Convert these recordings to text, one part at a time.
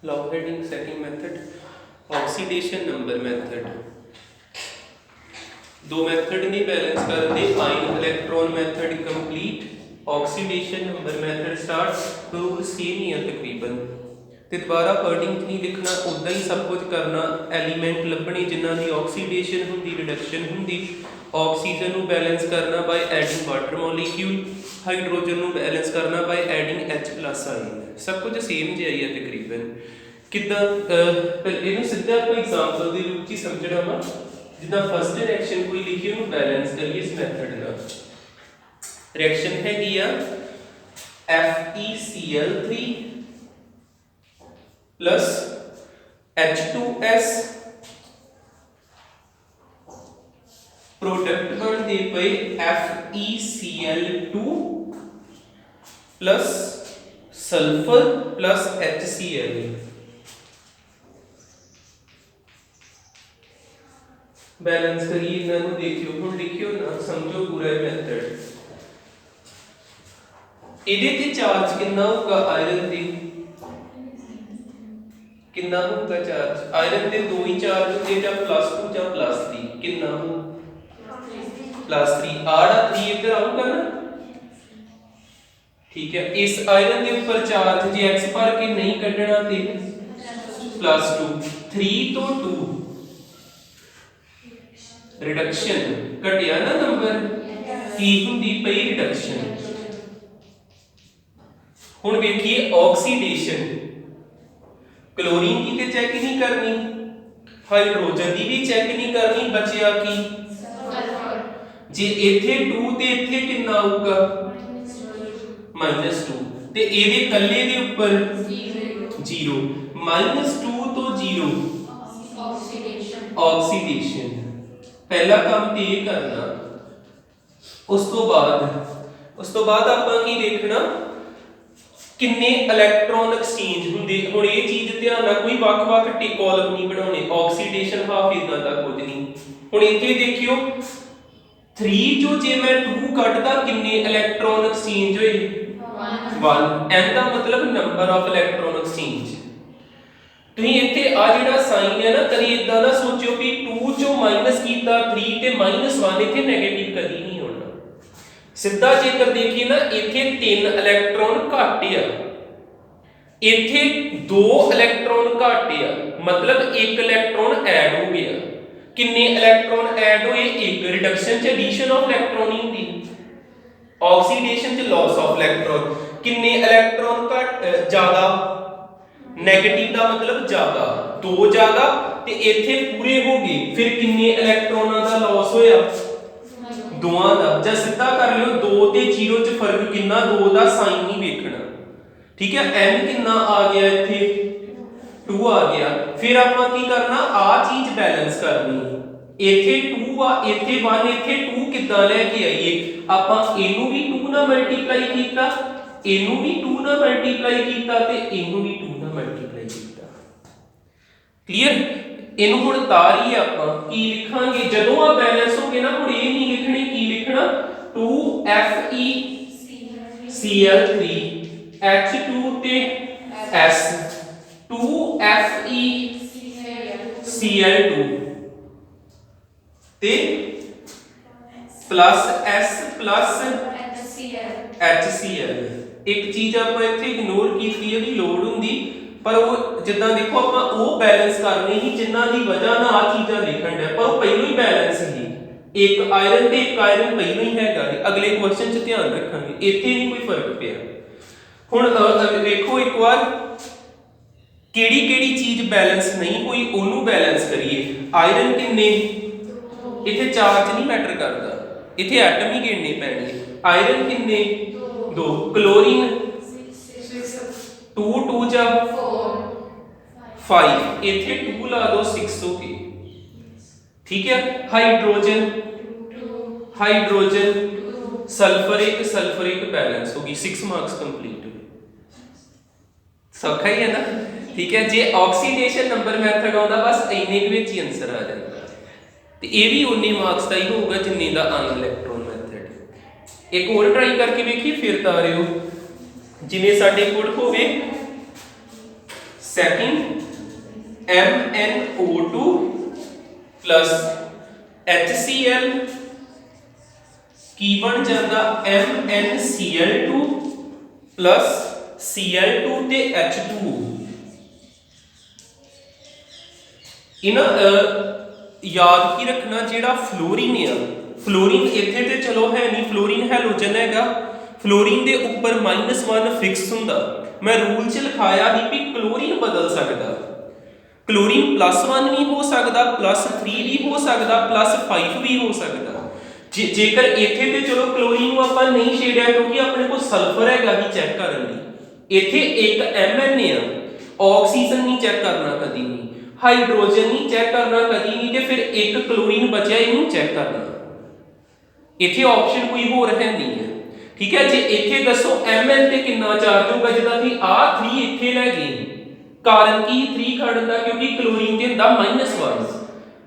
log heading second method, oxidation number method. दो method ने balance कर दे, ion electron method complete, oxidation number method start. तो same ही है तकरीबन, तो दोबारा वर्डिंग नहीं लिखना, उदा ही सब कुछ करना। एलीमेंट लभने जिन्हों की ऑक्सीडेशन होंगी, रिडक्शन होंगी। ऑक्सीजन को बैलेंस करना by adding water molecule, hydrogen को बैलेंस करना बाय एडिंग H+ आयन। सब कुछ सेम जिहा ही है तकरीबन। किदा इहनूं सीधा आप एग्जांपल के रूप में समझना वा, जिदा फर्स्ट रिएक्शन कोई लिखी उन्होंने बैलेंस करिए इस मैथड का। रिएक्शन हैगी आ FeCl3 प्लस H2S, प्रोडक्ट बनते पे FeCl2 plus sulphur plus HCl। Balance करिए इन्हों देखियो, हम लिखियो ना, समझो पूरा मैथड। ये चार्ज कितना होगा आयरन दे, कितना होगा चार्ज आयरन दे? दो ही चार्ज होते, या +2 या +3। कितना हो? +3। आड़ा 3 इधर आऊगा ना, ठीक है। इस आयरन के ऊपर चार्ज जे x भर के नहीं कढ़ना ते +2, 3 तो 2 रिडक्शन घटिया ना नंबर, की हुंदी पई रिडक्शन। हुण वेखिए ऑक्सीडेशन, क्लोरीन की ते चेक नहीं करनी, हाइड्रोजन की भी चेक नहीं करनी, बचिया की जे इथे 2 ते इथे कितना आऊगा -2, ते एदे कल्ले दे ऊपर 0, -2 तो 0 ऑक्सीडेशन। पहला काम तो ये करना। उस तो बाद आपां की देखना, किन्ने इलेक्ट्रॉन एक्सचेंज हुंदे। हुण ये चीज ध्यान रख, कोई वख-वख कॉलम नहीं बनाने, ऑक्सीडेशन हाफ इदां दा कुछ नहीं। हुण इत्थे देखियो 3 जो जे मैं 2 कटदा, किन्ने इलेक्ट्रॉन एक्सचेंज होए 1। एन दा मतलब नंबर ऑफ इलेक्ट्रॉन एक्सचेंज। तुसीं इत्थे आ जिहड़ा साइन है ना, कदी इदां ना सोचियो कि 2 चो माइनस कीता 3 ते -1, इत्थे नेगेटिव कदी नहीं होना। सीधा जेकर देखिए ना, इत्थे 3 इलेक्ट्रॉन घट आ, इत्थे 2 इलेक्ट्रॉन घट आ, मतलब 1 इलेक्ट्रॉन ऐड हो गया। किन्ने इलेक्ट्रॉन ऐड होए? 1। रिडक्शन च एडिशन ऑफ इलेक्ट्रॉन ही होंदी, ऑक्सीडेशन च लॉस ऑफ इलेक्ट्रॉन। किन्ने इलेक्ट्रॉन घट ज्यादा, नेगेटिव का मतलब ज्यादा, 2 ज्यादा ते इत्थे पूरे हो गए। फिर किन्ने इलेक्ट्रॉनां दा लॉस होया? 2 दा। जब सीधा कर लियो, 2 ते 0 च फर्क कितना, 2 दा साइन नहीं देखना, ठीक है। n कितना आ गया इत्थे 2 आ गया। फिर आपां की करना, आ चीज बैलेंस करनी, इत्थे 2 आ, इत्थे 1, इत्थे 2 किदां लेके आईए? आपां इनू भी 2 नाल मल्टीप्लाई कीता, इनू भी 2 नाल मल्टीप्लाई कीता ते इनू भी 2 नाल मल्टीप्लाई कीता। क्लियर? इनू हुण तारीए आपां की लिखांगे, जदों आ बैलेंस हो गए ना, हुण ये नहीं लिखने, की लिखना 2FeCl3 H2 ते S, 2FeCl2 ते प्लस S प्लस HCl। एक चीज आप इत्थे इग्नोर कीती है, लोड हुंदी, पर वो जिद्दां देखो आपां वो बैलेंस करनी ही जिन्हां दी वजह नाल आ चीज़ां लिखण दे, पर वो पहलों ही बैलेंस ही। एक आयरन ते एक आयरन पहलों ही हैगा। अगले क्वेश्चन च ध्यान रखांगे, इत्थे नहीं कोई फर्क पिया। हुण देखो एक बार केड़ी-केड़ी चीज बैलेंस नहीं हुई, ओनू बैलेंस करिए। आयरन किन्ने, इत्थे चार्ज नहीं मैटर करदा, इत्थे एटम ही गिनने पैणे। आयरन किन्ने 2, क्लोरीन 2 2 जा 5, इत्थे 2 ला दो 6 हो गए, ठीक है। हाइड्रोजन सल्फर एक बैलेंस होगी, 6 मार्क्स कंप्लीट हुए। सौखा ही है ना, ठीक है। जे ऑक्सीडेशन नंबर मैथड आउंदा, बस इन्ने के विच ही आंसर आ जाता, ते ये भी 19 मार्क्स का ही होगा जिन्ने दा आयन इलेक्ट्रॉन मैथड। एक और ट्राई करके देखिए, फिर तारियो जिवें साडे कोल होवे सेकंड MnO2 प्लस HCl की बन जाता MnCl2 प्लस Cl2 ते H2O। इना याद की रखना जेड़ा फ्लोरीन है, फ्लोरीन इत्थे ते चलो है नहीं, फ्लोरीन हैलोजन हैगा, फ्लोरीन दे ऊपर -1 फिक्स हुंदा। मैं रूल च लिखाया ही भी क्लोरीन बदल सकदा, क्लोरीन +1 भी हो सकदा, +3 भी हो सकदा, +5 भी हो सकदा। जेकर इत्थे ते चलो क्लोरीन ਨੂੰ ਆਪਾਂ नहीं छेड़िया क्योंकि अपने को सल्फर हैगा ही चेक करन लई। इत्थे एक Mn है, ऑक्सीजन नहीं चेक करना कदी नहीं, हाइड्रोजन नहीं चेक करना कदी नहीं, ते फिर एक क्लोरीन बचा इनू चेक करना। इत्थे ऑप्शन कोई होर है नहीं है, ठीक है। जे इत्थे दसो Mn ते कितना चार्ज होगा, जिदा कि आ 3 इत्थे ले गए, कारण की 3 खड़न दा क्योंकि क्लोरीन ते हुंदा -1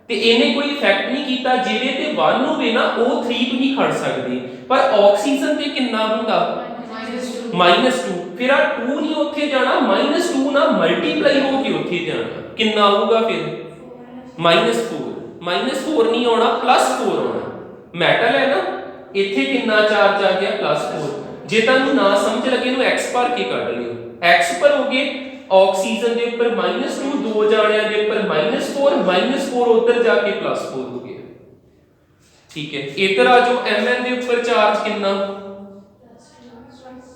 ते इहने कोई इफेक्ट नहीं कीता। जिहदे ते 1 होवे ना ओ 3 भी नहीं खड़ सकदे, पर ऑक्सीजन ते कितना हुंदा -2, फिर आ 2 नहीं उत्थे जाना, -2 ना मल्टीप्लाई होके उत्थे जाना, कितना आऊगा फिर -4 नहीं आना, +4 आना। मेटल है ना, इत्थे कितना चार्ज आ गया +4। जे तुहानू ना समझ लगे नु x भर के कढ लियो, x पर हो गए ऑक्सीजन के ऊपर -2, 2 जाणियां के ऊपर -4 उधर जाके +4 हो गया, ठीक है। इधर आ जाओ Mn के ऊपर चार्ज कितना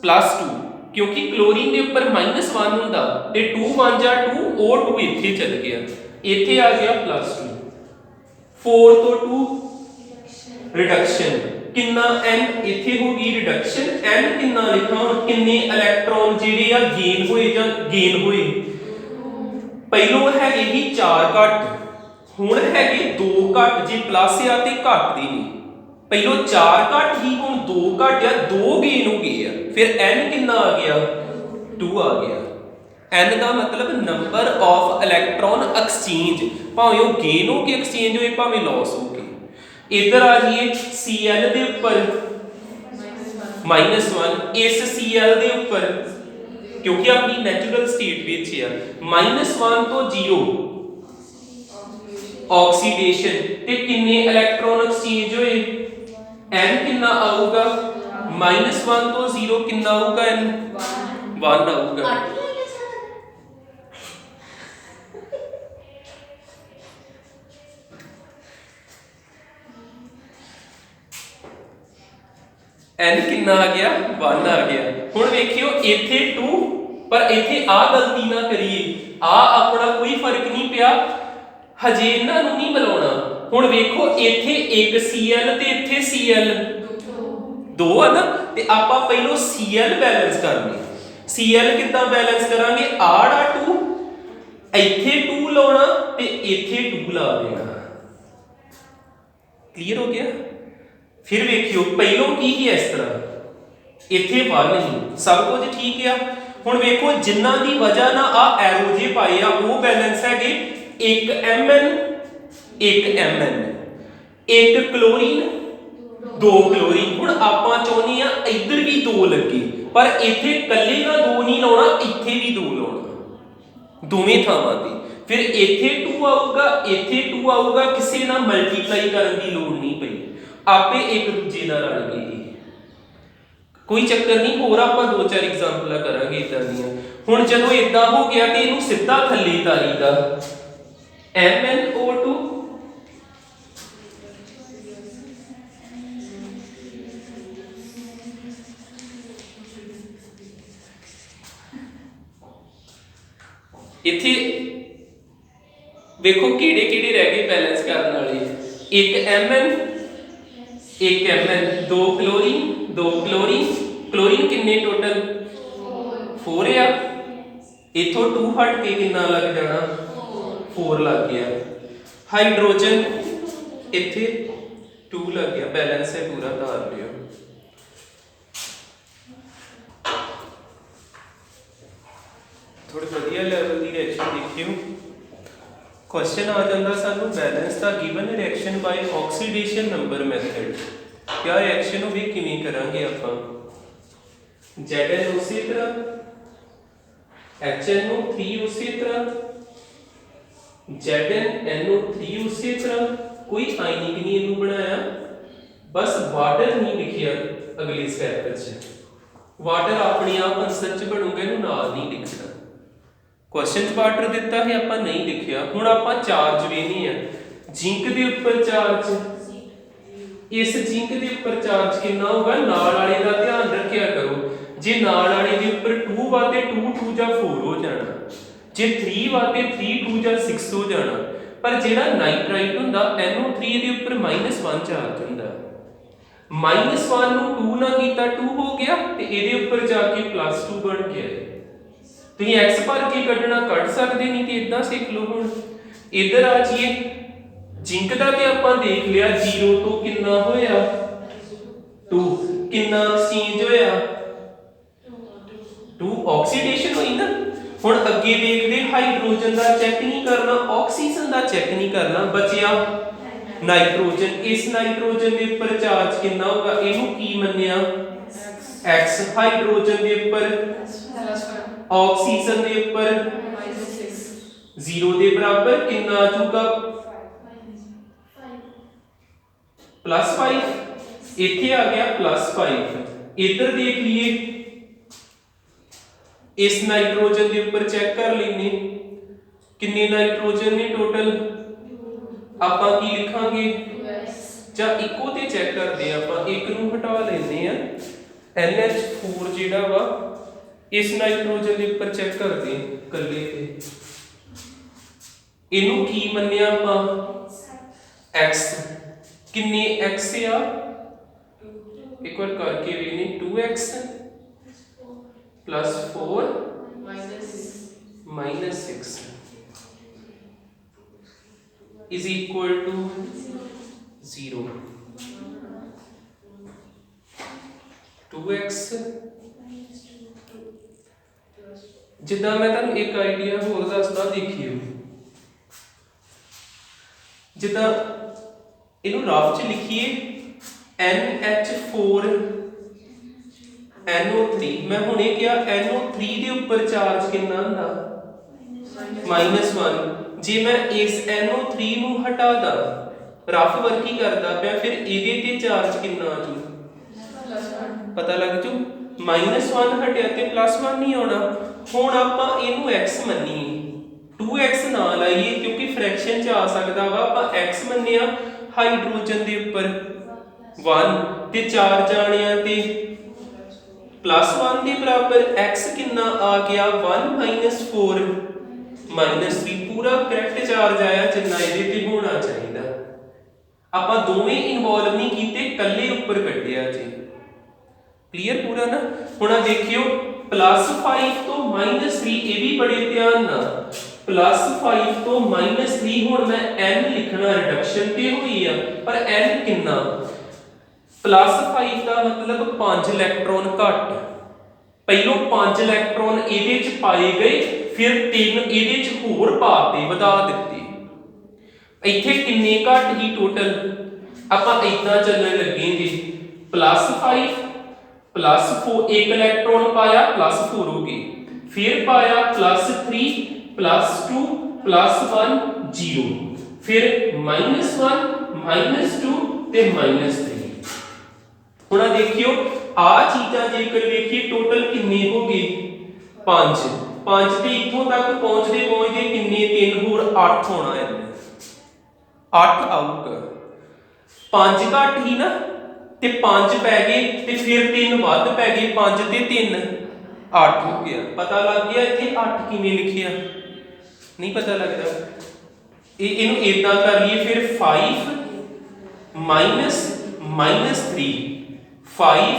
+2, क्योंकि क्लोरीन के ऊपर -1 हुंदा ते 2 1 जा 2 O2 इत्थे चल गया, इत्थे आ गया +2, 4 तो 2 रिडक्शन, कितना n इत्थे होगी रिडक्शन, n कितना लिखा हुण किन्ने इलेक्ट्रॉन जेडे आ गेन होए जां गेन होए। पहलो हैगे ही 4 घट, हुण हैगे 2 घट, जे प्लस आ ते घट दी नहीं। पहलो 4 घट ही, हुण 2 घट या 2 गेन हो गए आ, फिर n कितना आ गया 2 आ गया। n का मतलब नंबर ऑफ इलेक्ट्रॉन एक्सचेंज, भावें वो गेन हो के एक्सचेंज होए भावें लॉस हो के। इधर आ जाइए Cl दे ऊपर -1, इस Cl दे ऊपर क्योंकि अपनी नेचुरल स्टेट विच है -1 तो 0 ऑक्सीडेशन, ते किन्ने इलेक्ट्रॉन एक्सचेंज होए, n कितना आऊगा -1 तो 0 कितना आऊगा n 1 आऊगा। n कितना आ गया 1 आ गया। हुण वेखियो इत्थे 2, पर इत्थे आ गलती ना करिए, आ अपना कोई फर्क नहीं पिया, हजे इन्हां नूं नहीं मिलाउणा। हुण वेखो इत्थे एक Cl ते इत्थे Cl 2 है ना, ते आपां पहलो Cl बैलेंस करनी। Cl कितना बैलेंस करांगे, आड़ा 2 इत्थे 2 लाउणा ते इत्थे 2 ला देना। क्लियर हो गया। फिर वेखियो पहलों की ही इस तरह इत्थे 1 नहीं, सब कुछ ठीक है। हुण वेखो जिन्हां दी वजह ना आ एरो जे पाए आ वो बैलेंस है एक Mn एक क्लोरीन 2 क्लोरीन। हुण आपां चाहुंदे आ इधर भी 2 लगे, पर इत्थे कल्ले ना 2 नहीं लाउणा, इत्थे भी 2 लाउणा दोवें थावां ते। फिर इत्थे 2 आऊगा, इत्थे 2 आऊगा, किसी ना मल्टीप्लाई करन दी लोड़ नहीं पई, आपे एक दूजे नाल रल गए। कोई चक्कर नहीं, होर आपां 2-4 एग्जांपल करांगे इदां दियां। हुण जदों इदां हो गया ते इहनूं सीधा थल्ले तारीदा MnO2 इत्थे देखो किहड़े-किहड़े रह गए बैलेंस करन वाले, एक Mn एक Mn, 2 क्लोरीन 2 क्लोरीन, क्लोरीन किन्ने टोटल 4 आ, इथों 2 हट के कितना लग जाना 4 लग गया। हाइड्रोजन इत्थे 2 लग गया, बैलेंस है पूरा तार लियो। थोड़े वधिया लेवल की रिएक्शन देखियो। क्वेश्चन आ जाता सानू balance the given reaction by oxidation number method. क्या रिएक्शन होगी किवें करांगे आपां, Zn उसी तरह HNO3 उसी तरह, ZnNO3 उसी तरह, कोई आयनिक नहीं इनू बनाया, बस वाटर नहीं लिखिया अगली स्टेप च। वाटर अपने आप आंसर च बनूगा, इनू नाल नहीं लिखना। क्वेश्चन च वाटर दिता है आपां नहीं लिखिया। हुण आपां चार्ज वेखनी है, जिंक दे उपर चार्ज, इस जिंक दे उपर चार्ज कितना होगा, नाल वाले दा ध्यान रखिया करो, जे नाल वाले दे उपर 2 वाते 2 2 जा 4 हो जाना, जे 3 वाते 3 2 जा 6 हो जाना। पर जेड़ा नाइट्राइट हुंदा NO3 दे उपर -1 चार्ज हुंदा, -1 ਨੂੰ 2 ना कीता 2 हो गया ते ਇਹਦੇ ਉੱਪਰ ਜਾ ਕੇ +2 बन गया। ਤੁਸੀਂ x ਭਰ ਕੇ ਕੱਢਣਾ ਕੱਢ ਸਕਦੇ ਨਹੀਂ ਤੇ ਇਦਾਂ ਸਿੱਖ ਲਓ। ਹੁਣ ਇਧਰ ਆ ਜੀਏ, जिंक ਦਾ ਤੇ ਆਪਾਂ ਦੇਖ ਲਿਆ 0 ਤੋਂ ਕਿੰਨਾ ਹੋਇਆ 2, ਕਿੰਨਾ ਐਕਸਚੇਂਜ ਹੋਇਆ 2, ਆਕਸੀਡੇਸ਼ਨ ਹੋਈ ਨਾ। ਹੁਣ ਅੱਗੇ ਦੇਖਦੇ ਹਾਈਡਰੋਜਨ ਦਾ ਚੈੱਕ ਨਹੀਂ ਕਰਨਾ, ਆਕਸੀਜਨ ਦਾ ਚੈੱਕ ਨਹੀਂ ਕਰਨਾ, ਬਚਿਆ नाइट्रोजन। इस नाइट्रोजन के ऊपर चार्ज कितना होगा, इनू की मन्निया x, हाइड्रोजन के ऊपर ऑक्सीजन के ऊपर 0 के बराबर कितना आ जाऊगा +5, इथे आ गया +5। इधर देख लिए, इस नाइट्रोजन के ऊपर चेक कर लेने कितने नाइट्रोजन ने टोटल, ਆਪਾਂ ਕੀ ਲਿਖਾਂਗੇ ਜਾਂ ਇੱਕੋ ਤੇ ਚੈੱਕ ਕਰਦੇ ਆ, ਆਪਾਂ ਇੱਕ ਨੂੰ ਹਟਾ ਲੈਂਦੇ ਆ, NH4 ਜਿਹੜਾ ਵਾ ਇਸ ਨਾਈਟ੍ਰੋਜਨ ਦੇ ਉੱਪਰ ਚੈੱਕ ਕਰਦੇ ਕੱਲੇ ਤੇ, ਇਹਨੂੰ ਕੀ ਮੰਨਿਆ ਆਪਾਂ x, ਕਿੰਨੇ x ਆ ਇੱਕ ਵਾਰ ਕਰਕੇ ਵੇਖਨੇ 2x +4 -6 is equal to 0, 2x। जिदा मैं तुहानू एक आइडिया होर दसदा, देखियो जिदा इनू रफ च लिखिए NH4 NO3, मैं हुणे क्या NO3 दे उपर चार्ज कितना हुंदा -1। जे मैं इस NO3 ਨੂੰ ਹਟਾ ਦਾਂ, ਰਫ ਵਰਕੀ ਕਰਦਾ ਪਿਆ, ਫਿਰ ਇਹਦੇ ਤੇ ਚਾਰਜ ਕਿੰਨਾ ਆ ਜੂ ਪਤਾ ਲੱਗ ਜੂ, -1 ਹਟਿਆ ਤੇ +1 ਨਹੀਂ ਆਉਣਾ। ਹੁਣ ਆਪਾਂ ਇਹਨੂੰ x ਮੰਨੀਏ, 2x ਨਾ ਲਾਈਏ ਕਿਉਂਕਿ ਫ੍ਰੈਕਸ਼ਨ ਚ ਆ ਸਕਦਾ ਵਾ, ਆਪਾਂ x ਮੰਨਿਆ ਹਾਈਡਰੋਜਨ ਦੇ ਉੱਪਰ 1 ਤੇ 4 ਜਾਣਿਆਂ ਤੇ +1 ਦੇ ਬਰਾबर x ਕਿੰਨਾ ਆ ਗਿਆ 1 -4 -3, पूरा करैक्ट चार्ज आया जिन्ना ਇਹਦੇ ਤੇ ਹੋਣਾ ਚਾਹੀਦਾ। ਆਪਾਂ ਦੋਵੇਂ ਇਨਵੋਲਵ ਨਹੀਂ ਕੀਤੇ, ਕੱਲੇ ਉੱਪਰ ਕੱਢਿਆ ਜੀ। ਕਲੀਅਰ ਪੂਰਾ ਨਾ। ਹੁਣ ਆ ਦੇਖਿਓ +5 ਤੋਂ -3, ਇਹ ਵੀ ਬੜੇ ਧਿਆਨ ਨਾਲ, +5 ਤੋਂ -3। ਹੁਣ ਮੈਂ n ਲਿਖਣਾ, ਰਿਡਕਸ਼ਨ ਤੇ ਹੋਈ ਆ, ਪਰ n ਕਿੰਨਾ, +5 ਦਾ ਮਤਲਬ 5 ਇਲੈਕਟ੍ਰੋਨ ਘੱਟ, ਪਹਿਲੋਂ 5 ਇਲੈਕਟ੍ਰੋਨ ਇਹਦੇ ਚ ਪਾਏ ਗਏ, फिर 3 ਇਹਦੇ ਚ ਹੋਰ ਪਾਤੇ, ਵਧਾ ਦਿੱਤੇ। ਇੱਥੇ ਕਿੰਨੇ ਘੱਟ ਹੀ ਟੋਟਲ, ਆਪਾਂ ਇਦਾਂ ਚੱਲਣ ਲੱਗੇ ਜੀ, +5 +4, ਇੱਕ ਇਲੈਕਟ੍ਰੋਨ ਪਾਇਆ +4 ਹੋ ਗਏ, ਫਿਰ ਪਾਇਆ +3 +2 +1 0, ਫਿਰ -1 -2 ਤੇ -3। ਹੁਣ ਆ ਦੇਖਿਓ ਆ ਚੀਜ਼ਾਂ ਜੇਕਰ ਵੇਖੀਏ ਟੋਟਲ ਕਿੰਨੇ ਹੋ ਗਏ 5 ਤੇ ਇੱਥੋਂ ਤੱਕ ਪਹੁੰਚਦੇ ਕਿੰਨੇ 3 ਹੋਰ 8 ਹੋਣਾ ਹੈ, 8 ਆਊਗਾ। 5 ਘੱਟ ਹੀ ਨਾ ਤੇ 5 ਪੈ ਗਏ ਤੇ ਫਿਰ 3 ਵੱਧ ਪੈ ਗਏ, 5 ਤੇ 3 8 ਹੋ ਗਿਆ। ਪਤਾ ਲੱਗ ਗਿਆ ਇੱਥੇ 8 ਕਿਵੇਂ ਲਿਖਿਆ, ਨਹੀਂ ਪਤਾ ਲੱਗਦਾ। ਇਹਨੂੰ ਇਦਾਂ ਕਰ ਲਈਏ ਫਿਰ 5 -3 5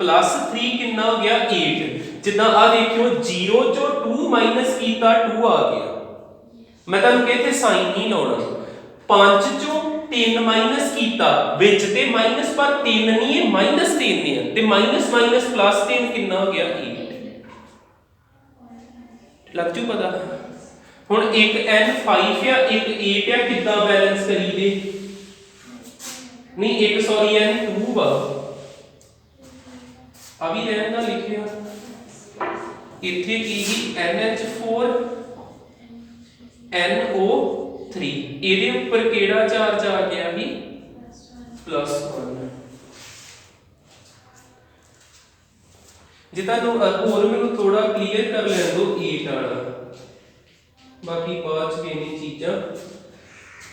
+3 ਕਿੰਨਾ ਹੋ ਗਿਆ 8। ਜਿੱਦਾਂ ਆ ਦੇਖਿਓ 0 ਚੋਂ 2 ਮਾਈਨਸ ਕੀਤਾ 2 ਆ ਗਿਆ, ਮੈਂ ਤੁਹਾਨੂੰ ਕਿਹਾ ਇੱਥੇ ਸਾਈਨ ਨਹੀਂ ਲਾਉਣਾ। 5 ਚੋਂ 3 ਮਾਈਨਸ ਕੀਤਾ ਵਿੱਚ ਤੇ ਮਾਈਨਸ, ਪਰ 3 ਨਹੀਂ ਹੈ -3 ਹੈ, ਤੇ -3 ਕਿੰਨਾ ਹੋ ਗਿਆ 8। ਲੱਗ ਜੂ ਪਤਾ। ਹੁਣ ਇੱਕ n5 ਆ ਇੱਕ 8 ਆ, ਕਿੱਦਾਂ ਬੈਲੈਂਸ ਕਰੀਦੇ, ਨਹੀਂ ਇੱਕ ਸੌਰੀ n2 ਵਾ, ਆ ਵੀ ਰਹਿਣ ਦਾ ਲਿਖਿਆ, इत्थे की ही NH4 NO3 ਇਹਦੇ ਉੱਪਰ ਕਿਹੜਾ ਚਾਰਜ ਆ ਗਿਆ ਵੀ +1 ਜੇ ਤੁਹਾਨੂੰ ਹੋਰ ਮੈਨੂੰ ਥੋੜਾ ਕਲੀਅਰ ਕਰ ਲੈਣ ਦਿਓ 8 ਵਾਲਾ ਬਾਕੀ ਬਾਅਦ ਚ ਇਹਨੀ ਚੀਜ਼ਾਂ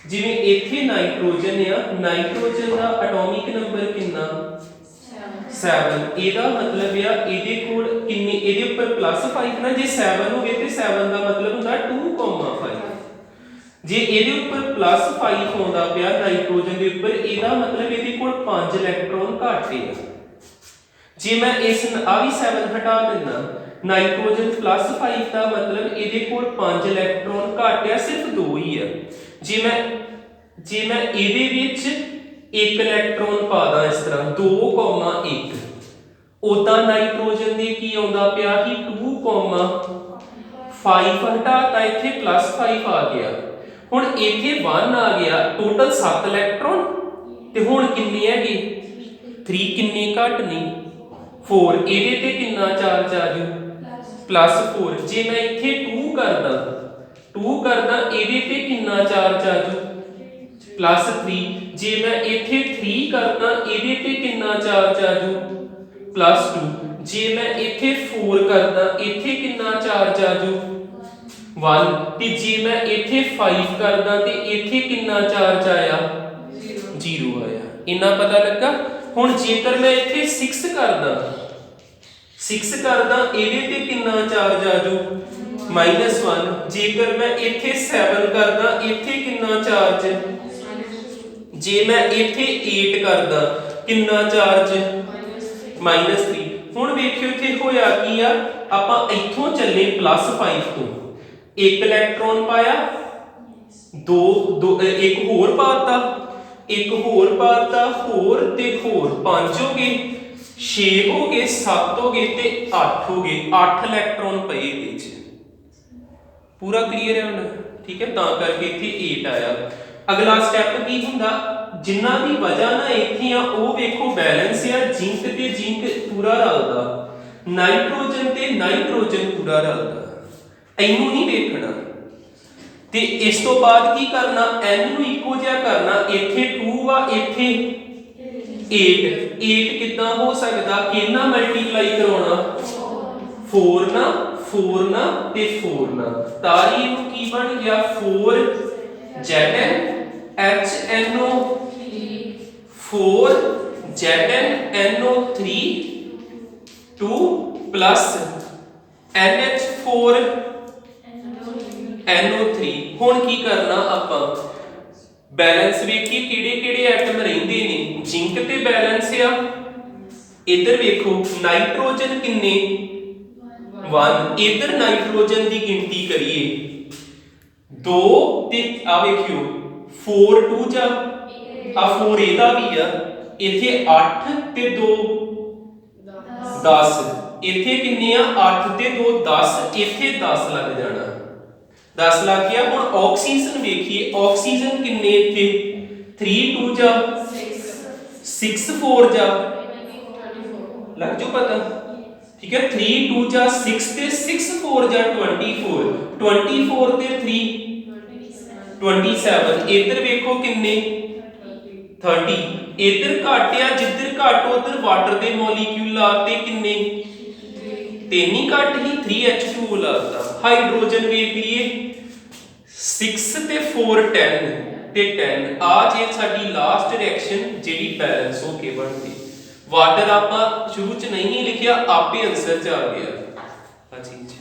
ਜਿਵੇਂ ਇੱਥੇ ਨਾਈਟ੍ਰੋਜਨ ਆ ਨਾਈਟ੍ਰੋਜਨ ਦਾ ਐਟੋਮਿਕ ਨੰਬਰ ਕਿੰਨਾ 7 ਇਹਦਾ ਮਤਲਬ ਆ ਇਹਦੇ ਕੋਲ ਕਿੰਨੇ ਇਹਦੇ ਉੱਪਰ +5 ਨਾ ਜੇ 7 ਹੋਵੇ ਤੇ 7 ਦਾ ਮਤਲਬ ਹੁੰਦਾ 2,5 ਜੇ ਇਹਦੇ ਉੱਪਰ +5 ਆਉਂਦਾ ਪਿਆ ਨਾਈਟ੍ਰੋਜਨ ਦੇ ਉੱਪਰ ਇਹਦਾ ਮਤਲਬ ਇਹਦੇ ਕੋਲ 5 ਇਲੈਕਟ੍ਰੋਨ ਘੱਟ ਹੈ ਜੇ ਮੈਂ ਇਸ ਆ ਵੀ 7 ਹਟਾ ਦਿੰਦਾ ਨਾਈਟ੍ਰੋਜਨ +5 ਦਾ ਮਤਲਬ ਇਹਦੇ ਕੋਲ 5 ਇਲੈਕਟ੍ਰੋਨ ਘੱਟ ਆ ਸਿਰਫ 2 ਹੀ ਆ ਜੇ ਮੈਂ ਇਹਦੇ ਵਿੱਚ 1 ਇਲੈਕਟ੍ਰੋਨ ਪਾ ਦਾਂ ਇਸ ਤਰ੍ਹਾਂ 2,1 ਉਦਾਂ ਨਾਈਟ੍ਰੋਜਨ ਦੇ ਕੀ ਆਉਂਦਾ ਪਿਆ ਕਿ 2,5 ਹਟਾਤਾ ਇੱਥੇ +5 ਆ ਗਿਆ ਹੁਣ ਇੱਥੇ 1 ਆ ਗਿਆ ਟੋਟਲ 7 ਇਲੈਕਟ੍ਰੋਨ ਤੇ ਹੁਣ ਕਿੰਨੇ ਹੈਗੇ 3 ਕਿੰਨੇ ਘੱਟ ਨਹੀਂ 4 ਇਹਦੇ ਤੇ ਕਿੰਨਾ ਚਾਰਜ ਆ ਜੂ +4 ਜੇ ਮੈਂ ਇੱਥੇ 2 ਕਰਦਾ ਇਹਦੇ ਤੇ ਕਿੰਨਾ ਚਾਰਜ ਆ ਜੂ +3 ਜੇ ਮੈਂ ਇੱਥੇ 3 ਕਰਦਾ ਇਹਦੇ ਤੇ ਕਿੰਨਾ ਚਾਰਜ ਆ ਜੂ +2 ਜੇ ਮੈਂ ਇੱਥੇ 4 ਕਰਦਾ ਇੱਥੇ ਕਿੰਨਾ ਚਾਰਜ ਆ ਜੂ 1 ਤੇ ਜੇ ਮੈਂ ਇੱਥੇ 5 ਕਰਦਾ ਤੇ ਇੱਥੇ ਕਿੰਨਾ ਚਾਰਜ ਆਇਆ 0 ਆਇਆ ਇੰਨਾ ਪਤਾ ਲੱਗਾ ਹੁਣ ਜੇਕਰ ਮੈਂ ਇੱਥੇ 6 ਕਰਦਾ ਇਹਦੇ ਤੇ ਕਿੰਨਾ ਚਾਰਜ ਆ ਜੂ -1 ਜੇਕਰ ਮੈਂ ਇੱਥੇ 7 ਕਰਦਾ ਇੱਥੇ ਕਿੰਨਾ ਚਾਰਜ ਜੇ ਮੈਂ ਇੱਥੇ 8 ਕਰਦਾ ਕਿੰਨਾ ਚਾਰਜ -3 ਹੁਣ ਵੇਖਿਓ ਇੱਥੇ ਹੋਇਆ ਕੀ ਆ ਆਪਾਂ ਇੱਥੋਂ ਚੱਲੇ +5 ਤੋਂ 1 ਇਲੈਕਟ੍ਰੋਨ ਪਾਇਆ 1 ਹੋਰ ਪਾਤਾ ਹੋਰ ਤੇ ਹੋਰ 5 ਹੋ ਗਏ 6 ਹੋ ਗਏ 7 ਹੋ ਗਏ ਤੇ 8 ਹੋ ਗਏ 8 ਇਲੈਕਟ੍ਰੋਨ ਪਏ ਇਹਦੇ ਚ ਪੂਰਾ ਕਲੀਅਰ ਹੈ ਹੁਣ ਠੀਕ ਹੈ ਤਾਂ ਕਰਕੇ ਇੱਥੇ 8 ਆਇਆ ਅਗਲਾ ਸਟੈਪ ਕੀ ਹੁੰਦਾ ਜਿਨ੍ਹਾਂ ਦੀ ਵਜ੍ਹਾ ਨਾਲ ਇੱਥੇ ਆ ਉਹ ਵੇਖੋ ਬੈਲੈਂਸ ਆ ਜ਼ਿੰਕ ਤੇ ਜ਼ਿੰਕ ਪੂਰਾ ਰਲਦਾ ਨਾਈਟ੍ਰੋਜਨ ਤੇ ਨਾਈਟ੍ਰੋਜਨ ਪੂਰਾ ਰਲਦਾ ਇਹਨੂੰ ਨਹੀਂ ਵੇਖਣਾ ਤੇ ਇਸ ਤੋਂ ਬਾਅਦ ਕੀ ਕਰਨਾ n ਨੂੰ ਇੱਕੋ ਜਿਹਾ ਕਰਨਾ ਇੱਥੇ 2 ਆ ਇੱਥੇ 8 ਕਿੱਦਾਂ ਹੋ ਸਕਦਾ ਕਿੰਨਾ ਮਲਟੀਪਲਾਈ ਕਰਾਉਣਾ 4 ਨਾ ਤੇ 4 ਨਾ ਤਾਰੀ ਨੂੰ ਕੀ ਬਣ ਗਿਆ 4 ZnHNO 4 ZnNO3 2 plus NH4 NO3 ਹੁਣ ਕੀ ਕਰਨਾ ਆਪਾਂ बैलेंस ਵੇਖੀਏ ਕਿਹੜੇ ਐਟਮ ਰਹਿੰਦੇ ਨੇ ਜ਼ਿੰਕ ਤੇ ਬੈਲੈਂਸ ਆ ਇੱਧਰ ਵੇਖੋ ਨਾਈਟ੍ਰੋਜਨ ਕਿੰਨੇ 1 ਇੱਧਰ ਨਾਈਟ੍ਰੋਜਨ ਦੀ ਗਿਣਤੀ ਕਰੀਏ 2 ਤੇ ਆ ਵੇਖਿਓ 4 2 ਜਾ ਆ 4 ਇਹਦਾ ਵੀ ਆ ਇੱਥੇ 8 ਤੇ 2 10 ਇੱਥੇ ਕਿੰਨੇ ਆ 8 ਤੇ 2 10 ਇੱਥੇ 10 ਲੱਗ ਜਾਣਾ 10 ਲੱਗ ਗਿਆ ਹੁਣ ਆਕਸੀਜਨ ਵੇਖੀਏ ਆਕਸੀਜਨ ਕਿੰਨੇ ਇੱਥੇ 3 2 ਜਾ 6 4 ਜਾ ਲੱਗ ਜੋ ਪਤਾ ਠੀਕ ਹੈ 3 2 ਜਾ 6 ਤੇ 6 4 ਜਾ 24 ਤੇ 3 27 ਇੱਧਰ ਵੇਖੋ ਕਿੰਨੇ 30 ਇੱਧਰ ਘੱਟ ਆ ਜਿੱਧਰ ਘੱਟ ਉਧਰ ਵਾਟਰ ਦੇ ਮੋਲੀਕਿਊਲ ਲਾਤੇ ਕਿੰਨੇ ਤਿੰਨ ਹੀ ਘੱਟ ਹੀ 3H2 ਲਾਤਾ ਹਾਈਡਰੋਜਨ ਵੇਖ ਲਈਏ 6 ਤੇ 4 10 ਤੇ 10 ਆ ਜੇ ਸਾਡੀ ਲਾਸਟ ਰਿਐਕਸ਼ਨ ਜਿਹੜੀ ਬੈਲੈਂਸ ਹੋ ਕੇ ਬਣਦੀ ਵਾਟਰ ਆਪਾਂ ਸ਼ੁਰੂ ਚ ਨਹੀਂ ਲਿਖਿਆ ਆਪੇ ਆਨਸਰ ਚ ਆ ਗਿਆ ਆ ਚੀਜ਼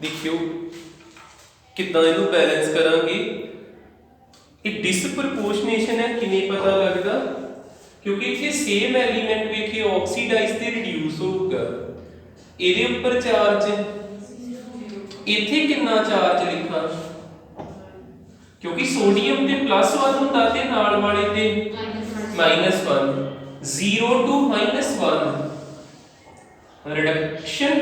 देखियो कितना इनू बैलेंस करांगे ये डिसप्रपोर्शनेशन है किने पता लगदा क्योंकि इथे सेम एलिमेंट देखिए ऑक्सीडाइज ते रिड्यूस होगा ਇਹਦੇ ਉੱਪਰ ਚਾਰਜ ਇੱਥੇ ਕਿੰਨਾ ਚਾਰਜ ਲਿਖਾਂ ਕਿਉਂਕਿ ਸੋਡੀਅਮ ਤੇ +1 ਹੁੰਦਾ ਤੇ ਨਾਲ ਵਾਲੇ ਤੇ -1 0 to -1 रिडक्शन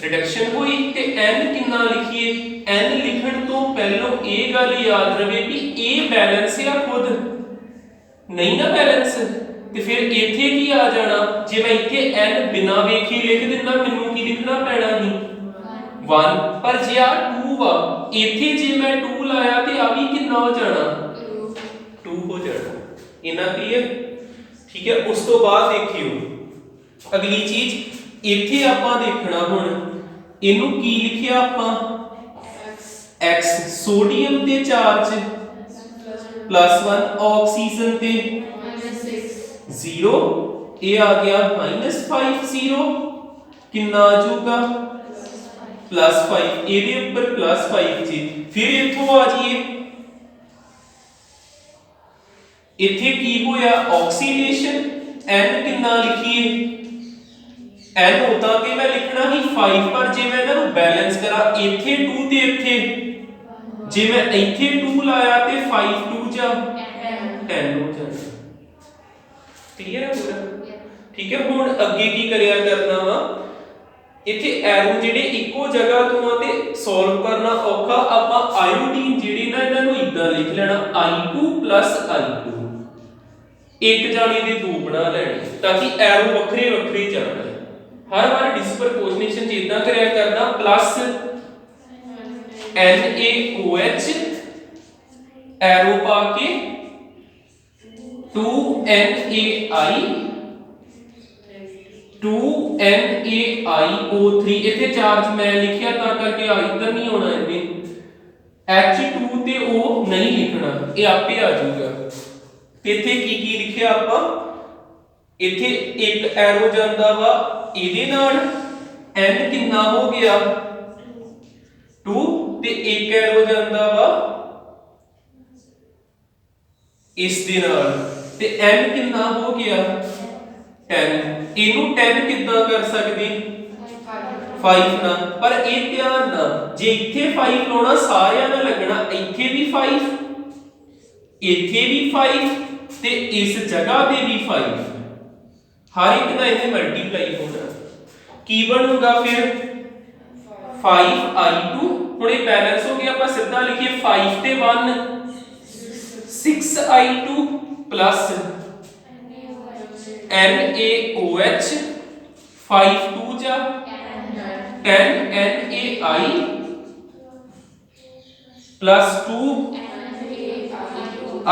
रिडक्शन हुई ते n कितना लिखिए n लिखण तो पहलों ये गल याद रहे भी ए बैलेंस या खुद नहीं ना बैलेंस ते फिर इथे की आ जाना जे मैं इथे n बिना वेखे लिख देना मैनू की लिखना पैना ही 1 पर जे आ 2 वा इथे जे मैं 2 लाया ते आ भी कितना हो जाना 2 हो जाना इना क्लियर ठीक है। उस तो बाद देखियो अगली चीज इथे आपां देखना हुण इनू की लिखिया आपां x सोडियम ते चार्ज +1 ऑक्सीजन ते -0 ये आ गया -5 0 कितना आ जाऊगा +5 ਇਹਦੇ ਉੱਪਰ +5 ਜੀ ਫਿਰ ਇੱਥੋਂ ਆ ਜਾਈਏ ਇੱਥੇ ਕੀ ਹੋਇਆ ਆਕਸੀਡੇਸ਼ਨ n ਕਿੰਨਾ ਲਿਖੀਏ n होता कि मैं लिखना ही 5 पर जे मैं इन्हां नूं बैलेंस करा इथे 2 ते इथे जे मैं इथे 2 लाया ते 5 2 जा 10 हो जाना क्लियर है पूरा ठीक है। हुण अगे की करिया करना वा इथे एरो जेडे इको जगह तो आ ते सॉल्व करना औखा आपां आयोडीन जेडी ना इन्हां नूं इदां लिख लेना I2 + I2 एक जाने दे दो बना लेने ताकि एरो वखरे वखरे जाना हर बार डिस्प्रपोर्शनेशन च इदां करया करना प्लस NaOH एरो पा के 2NaI 2NaIO3 इथे चार्ज मैं लिखिया ता करके इधर नहीं होना इन्हें H2 ते O नहीं लिखना ये आपे आ जाऊगा इथे की लिखिया आपां इथे एक एरो जांदा वा ਇਹਦੇ ਨਾਲ n ਕਿੰਨਾ ਹੋ ਗਿਆ 2 ਤੇ ਇੱਕ ਐਰੋ ਜਾਂਦਾ ਵਾ ਇਸ ਦੇ ਨਾਲ ਤੇ n ਕਿੰਨਾ ਹੋ ਗਿਆ 10 ਇਹਨੂੰ 10 ਕਿੱਦਾਂ ਕਰ ਸਕਦੇ 5 ਨਾਲ ਪਰ ਇਹ ਧਿਆਨ ਨਾਲ ਜੇ ਇੱਥੇ 5 ਲਾਉਣਾ ਸਾਰਿਆਂ ਨਾਲ ਲੱਗਣਾ ਇੱਥੇ ਵੀ 5 ਇੱਥੇ ਵੀ 5 ਤੇ ਇਸ ਜਗ੍ਹਾ ਤੇ ਵੀ 5 हर एक का इन्हें मल्टीप्लाई होना की बनूगा फिर 5I2 हुणे बैलेंस हो गया अपन सीधा लिखिए 5 ते 1 6I2 प्लस NaOH 5 2 जा 10 NaI प्लस 2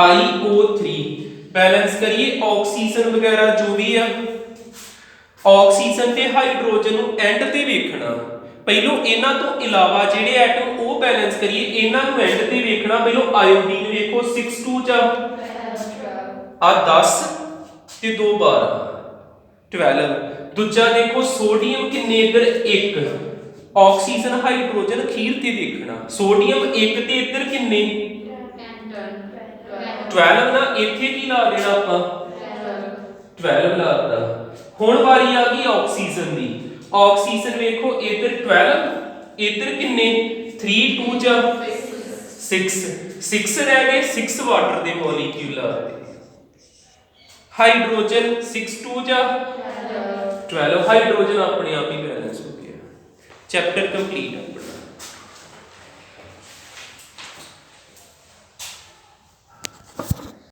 IO3 बैलेंस करिए ऑक्सीजन वगैरह जो भी है ऑक्सीजन ते हाइड्रोजन नु एंड ते देखना पहलो इना तो इलावा जेडे एटम वो बैलेंस करिए इना नु एंड ते देखना पहलो आयोडीन देखो 6 2 जा आ 10 ते 2 12 12 दूजा देखो सोडियम किन्ने इधर 1 ऑक्सीजन हाइड्रोजन खीर ते देखना सोडियम 1 ते इधर किन्ने 12 ना इथे की ला देना ਆਪਾਂ 12 लाता हुण वारी आ गई ऑक्सीजन दी ऑक्सीजन देखो इधर 12 इधर किन्ने 3 2 जा 6 6 रह गए 6 वाटर दे मॉलिक्यूल आते हाइड्रोजन 6 2 जा 12 हाइड्रोजन अपने आप ही बैलेंस हो गया चैप्टर कंप्लीट अपना।